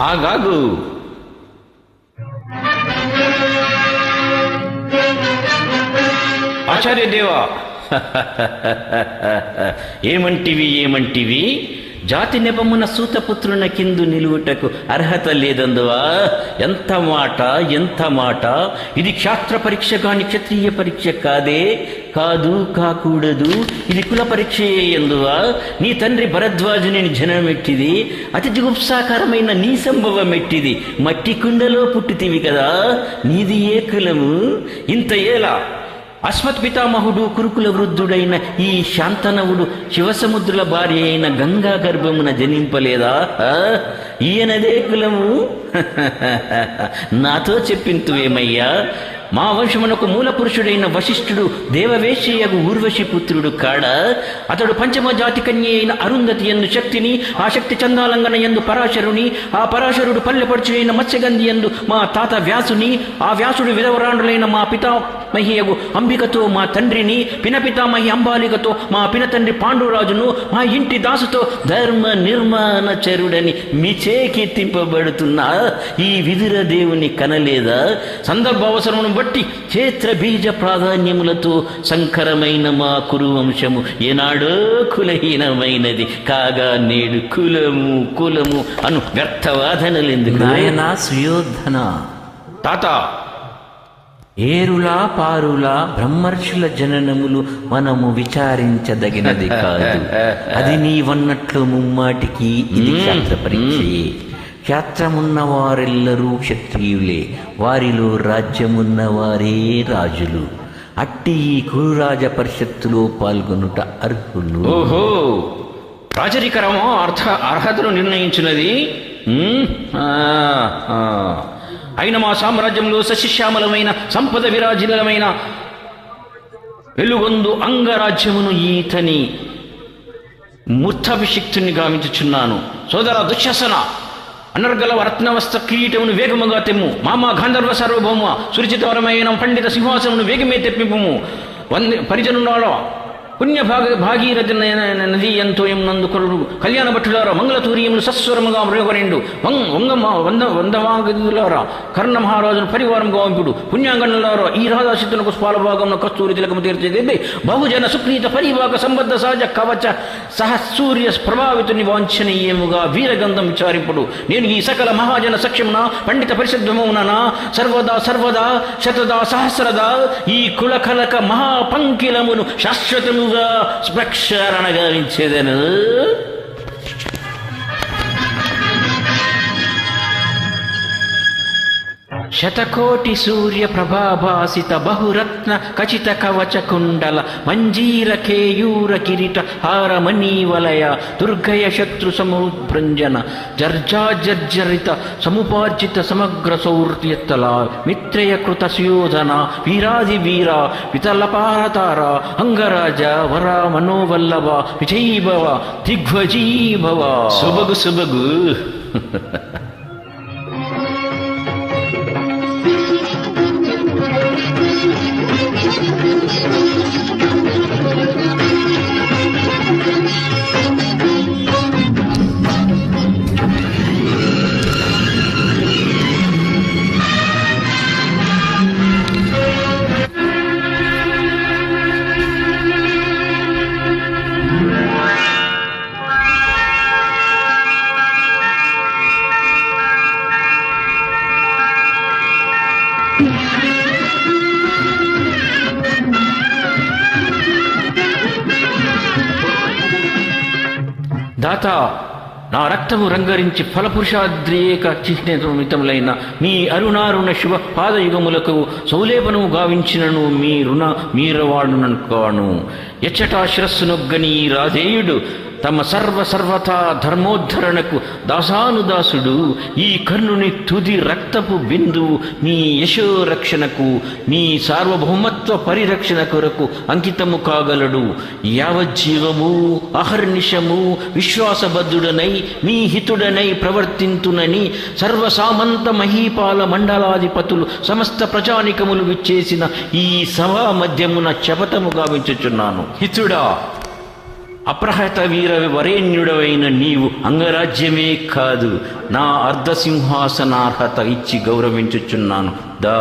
ఆగాగు. ఆచార్యదేవా, ఏమంటివి? జాతి నెపమున సూతపుత్రున కిందు నిలువుటకు అర్హత లేదందువా? ఎంత మాట! ఇది క్షాత్ర పరీక్ష కాని క్షత్రియ పరీక్ష కాకూడదు. ఇది కుల పరీక్షయే ఎందువా? నీ తండ్రి భరద్వాజుని జనమెట్టిది, అతి జుగుప్సాకరమైన నీ సంభవమెట్టిది. మట్టి కుండలో పుట్టితివి కదా, నీది ఏ కులము? ఇంత ఏలా అశ్వత్పితామహుడు కురుకుల వృద్ధుడైన ఈ శాంతనవుడు శివసముద్రుల భార్య అయిన గంగా గర్భమున జనింపలేదా? ఈయనదే కులము? నాతో చెప్పింతువేమయ్యా? మా వంశమునకు మూల పురుషుడైన వశిష్ఠుడు దేవవేశ్యయగు ఊర్వశి పుత్రుడు కాడా? అతడు పంచమ జాతి కన్య అయిన అరుంధతి యందు శక్తిని, ఆ శక్తి చందాలంగన యందు పరాశరుని, ఆ పరాశరుడు పల్లెపడుచు అయిన మత్స్యగంధి యందు మా తాత వ్యాసుని, ఆ వ్యాసుడు విధవరాండ్రులైన మా పితామహియగు అంబికతో మా తండ్రిని, పినపితామహి అంబాలికతో మా పినతండ్రి పాండురాజును, మా ఇంటి దాసుతో ధర్మ నిర్మాణచరుడని మీచే కీర్తింపబడుతున్నా ఈ విదుర దేవుని కనలేదా? సందర్భావసరమును బట్టి క్షేత్ర బీజ ప్రాధాన్యములతో సంకరమైన మా కురువంశము ఏనాడో కులహీనమైనది కాగా నేడు కులము అను వ్యర్థవాదనలెందుకు? నాయనా సుయోధన, తాత, ఏరులా పారులా బ్రహ్మర్షుల జననములు మనము విచారించదగినది కాదు. అది నీవన్నట్లు ముమ్మాటికి ఇది క్షేత్ర పరీక్షయే. క్షేత్రమున్నవారెల్లరూ క్షత్రియులే, వారిలో రాజ్యమున్నవారే రాజులు. అట్టి ఈ కురురాజ పరిషత్తులో పాల్గొనుట అర్హులు. ఓహో, రాజరికరమో అర్హతను నిర్ణయించినది. అయిన మా సామ్రాజ్యంలో సశిశ్యామలమైన సంపద విరాజిలమైన వెలుగొందు అంగరాజ్యమును ఈతని మూర్ధాభిషిక్తుని గావించుచున్నాను. సోదర దుశ్శాసన, అనర్గల రత్నవస్త్ర కిరీటమును వేగముగా తెమ్ము. మామ గాంధర్వ సార్వభౌమ సురచితవరమైన పండిత సింహాసనమును వేగమే తెప్పింపుము. పరిజనులారా, పుణ్య భాగీరథి నది ఎంతో నందుకొరు కళ్యాణ భట్టులారా, మంగళతూర్యములు సస్వరముగా మ్రోగరెండు. వందవాగదులారా, కర్ణ మహారాజును పరివారంగా వంపుడు. పుణ్యాంగనులారా, ఈ రాధాశక్తులకు స్పాలభాగమున కస్తూరి తిలకము తీర్చేదే బహుజన సుప్రీత పరివాక సంబద్ధ సహజ కవచ సహసూర్య ప్రభావితుని వాంఛనీయముగా వీరగంధం విచారింపుడు. నేను ఈ సకల మహాజన సఖ్యమున పండిత పరిశుద్ధమున సర్వదా శతదా సహస్రదా ఈ కులకలక మహాపంకిలమును శాశ్వతము స్పక్షరణ గావించేదను. శతకోటి సూర్య ప్రభాభాసిత బహురత్న ఖచిత కవచ కుండల మంజీర కేయూర కిరీట హారమణీవలయ దుర్గయ శత్రు సముభ్రంజన జర్జాజర్జరిత సముపార్జిత సమగ్ర సౌర్యతల మిత్రయ కృత సుయోధన వీరాది వీర వితలపారతార అంగరాజ వర మనోవల్లభ విజయీభవ దిగ్వజీభవ. సుబగు దాత, నా రక్తము రంగరించి ఫలపురుషాద్రియేక చిహ్నితములైన మీ అరుణారుణ శుభ పాదయుగములకు సౌలేపనము గావించినను మీ రుణ మీరవాడునను కాను. ఎచ్చటా శిరస్సునొగ్గని ఈ రాధేయుడు తమ సర్వతా ధర్మోద్ధరణకు దాసానుదాసుడు. ఈ కర్ణుని తుది రక్తపు బిందువు మీ యశోరక్షణకు, మీ సార్వభౌమత్వ పరిరక్షణ కొరకు అంకితము కాగలడు. యావజ్జీవము అహర్నిశము విశ్వాసబద్ధుడనై మీ హితుడనై ప్రవర్తింతునని సర్వసామంత మహీపాల మండలాధిపతులు సమస్త ప్రజానికములు విచ్చేసిన ఈ సభా మధ్యమున శపథము గావించుచున్నాను. హితుడా, అప్రహత వీర వరేణ్యుడవైన నీవు అంగరాజ్యమే కాదు, నా అర్ధసింహాసనార్హత ఇచ్చి గౌరవించుచున్నాను. దా